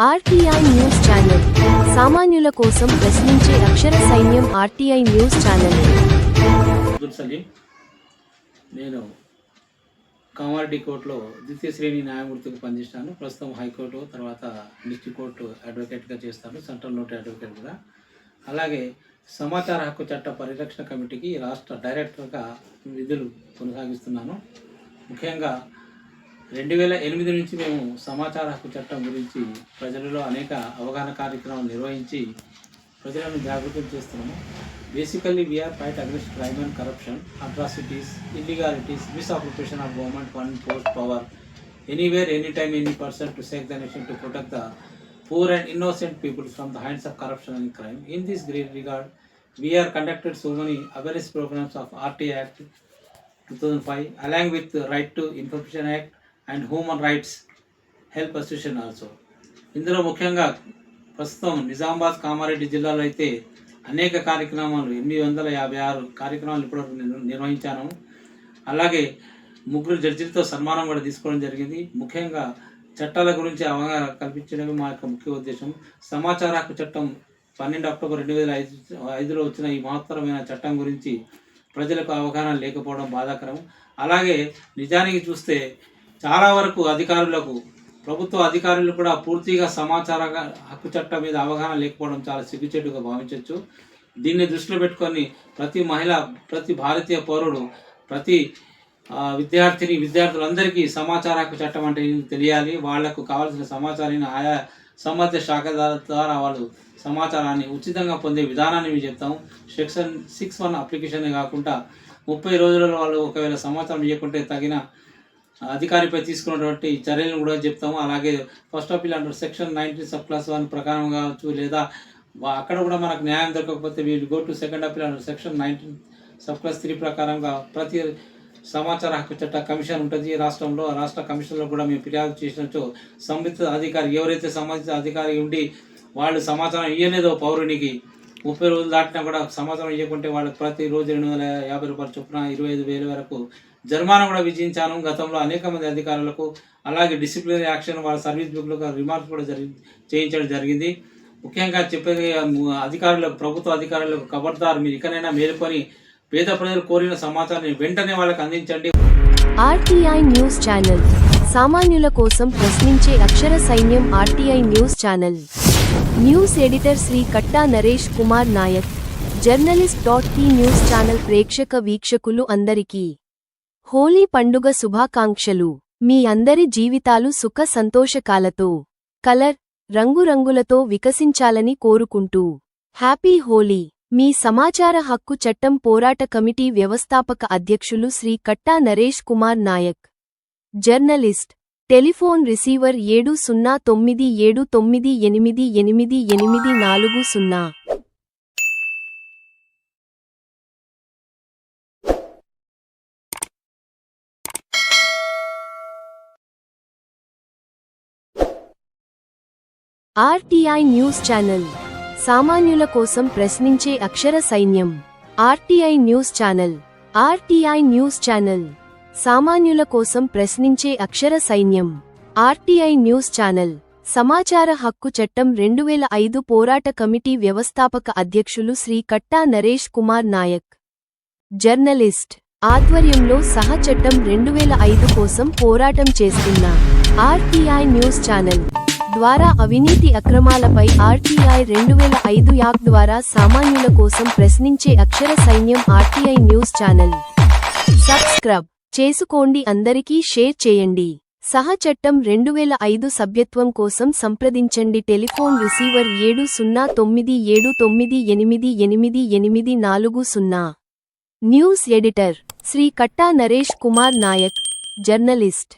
RTI news channel సామాన్యుల కోసం ప్రశ్నించే అక్షర సైన్యం. RTI news channel. నేను కామారెడ్డి కోర్టులో ద్వితీయ శ్రేణి న్యాయమూర్తిగా పనిచేస్తాను. ప్రస్తుతం హైకోర్టు తర్వాత డిస్ట్రిక్ట్ కోర్టు అడ్వకేట్గా చేస్తాను, సెంట్రల్ నోటరీ అడ్వకేట్ కూడా. అలాగే సమాచార హక్కు చట్ట పరిరక్షణ కమిటీకి రాష్ట్ర డైరెక్టర్గా విధులు కొనసాగిస్తున్నాను. ముఖ్యంగా 2008 నుంచి మేము సమాచార హక్కు చట్టం గురించి ప్రజలలో అనేక అవగాహన కార్యక్రమాలు నిర్వహించి ప్రజలను జాగృతం చేస్తున్నాము. Basically we are fight against crime and corruption, atrocities, illegalities, misappropriation of government fund, post power, anywhere, any time, any person to save the nation, to protect the poor and innocent people from the hands of corruption and crime. In this great regard, we are conducted so many awareness programs of RTI Act 2005, along with the Right to Information Act and Human Rights Help Association also. ఇందులో ముఖ్యంగా ప్రస్తుతం నిజామాబాద్, కామారెడ్డి జిల్లాలో అయితే అనేక కార్యక్రమాలు 856 కార్యక్రమాలు ఇప్పటివరకు నిర్వహించాను. అలాగే 3 జడ్జిలతో సన్మానం కూడా తీసుకోవడం జరిగింది. ముఖ్యంగా చట్టాల గురించి అవగాహన కల్పించడమే మా యొక్క ముఖ్య ఉద్దేశం. సమాచార హక్కు చట్టం 12 అక్టోబర్ 2005లో వచ్చిన ఈ మహత్తరమైన చట్టం గురించి ప్రజలకు అవగాహన లేకపోవడం బాధాకరం. అలాగే నిజానికి చూస్తే చాలా వరకు అధికారులకు, ప్రభుత్వ అధికారులు కూడా పూర్తిగా సమాచార హక్కు చట్టం మీద అవగాహన లేకపోవడం చాలా సిగ్గుచేటుగా భావించవచ్చు. దీన్ని దృష్టిలో పెట్టుకొని ప్రతి మహిళ, ప్రతి భారతీయ పౌరుడు, ప్రతి విద్యార్థులందరికీ సమాచార హక్కు చట్టం అంటే తెలియాలి. వాళ్లకు కావాల్సిన సమాచారాన్ని ఆయా సంబంధిత శాఖ ద్వారా వాళ్ళు సమాచారాన్ని ఉచితంగా పొందే విధానాన్ని మేము చెప్తాము. సెక్షన్ 6(1) అప్లికేషన్ కాకుండా 30 రోజులలో వాళ్ళు ఒకవేళ సమాచారం ఇవ్వకుంటే తగిన అధికారిపై తీసుకున్నటువంటి చర్యలను కూడా చెప్తాము. అలాగే first appeal under section 19 sub-class 1 ప్రకారం కావచ్చు, లేదా అక్కడ కూడా మనకు న్యాయం దొరకకపోతే వీళ్ళు go to second appeal under section 19 sub-class 3 ప్రకారంగా ప్రతి సమాచార హక్కు చట్ట కమిషన్ ఉంటుంది రాష్ట్రంలో. రాష్ట్ర కమిషన్లో కూడా మేము ఫిర్యాదు చేసినట్టు సంబంధిత అధికారి, ఎవరైతే సంబంధిత అధికారి ఉండి వాళ్ళు సమాచారం ఇవ్వలేదో పౌరునికి 30 రోజులు దాటినా కూడా సమాచారం ఇవ్వకుంటే వాళ్ళకి ప్రతిరోజు 250 రూపాయల చొప్పున 25,000 వరకు జరిమానా కూడా విధించాను. గతంలో అనేక మంది అధికారులకు. అలాగే డిసిప్లినరీ యాక్షన్, వాళ్ళ సర్వీస్ బుక్లో రిమార్క్స్ కూడా చేయించడం జరిగింది. ముఖ్యంగా చెప్పేది అధికారులకు, ప్రభుత్వ అధికారులకు ఖబర్దార్, మీరు ఇకనైనా మేలుకొని పేద ప్రజలు కోరిన సమాచారాన్ని వెంటనే వాళ్ళకి అందించండి. ఆర్టీఐ న్యూస్ ఛానల్ సామాన్యుల కోసం ప్రశ్నించే అక్షర సైన్యం. RTI news channel. News editor Shri Katta Naresh Kumar Nayak. Journalist. T news channel వీక్షకులు అందరికీ హోలీ పండుగ శుభాకాంక్షలు. మీ అందరి జీవితాలు సుఖ సంతోషకాలతో, కలర్, రంగురంగులతో వికసించాలని కోరుకుంటూ హ్యాపీ హోలీ. మీ సమాచార హక్కు చట్టం పోరాట కమిటీ వ్యవస్థాపక అధ్యక్షులు Shri Katta Naresh Kumar Nayak. Journalist. Telephone receiver 7097988840. RTI news channel సామాన్యుల కోసం ప్రశ్నించే అక్షర సైన్యం. RTI news channel. RTI news channel సామాన్యుల కోసం ప్రశ్నించే అక్షర సైన్యం. RTI news channel. సమాచార హక్కు చట్టం 2005 పోరాట కమిటీ వ్యవస్థాపక అధ్యక్షులు శ్రీ కట్టా నరేష్ కుమార్ నాయక్. జర్నలిస్ట్. ఆధ్వర్యంలో చట్టం 2005 కోసం పోరాటం చేస్తున్న ఆర్టీఐ న్యూస్ ఛానల్ ద్వారా అవినీతి అక్రమాలపై ఆర్టీఐ 2005 యాక్ట్ ద్వారా సామాన్యుల కోసం ప్రశ్నించే అక్షర సైన్యం. ఆర్టీఐ న్యూస్ ఛానల్ సబ్స్క్రైబ్ చేసుకోండి, అందరికీ షేర్ చేయండి. చట్టం 2005 సభ్యత్వం కోసం సంప్రదించండి. Telephone receiver 7097988840. News editor Shri Katta Naresh Kumar Nayak. Journalist.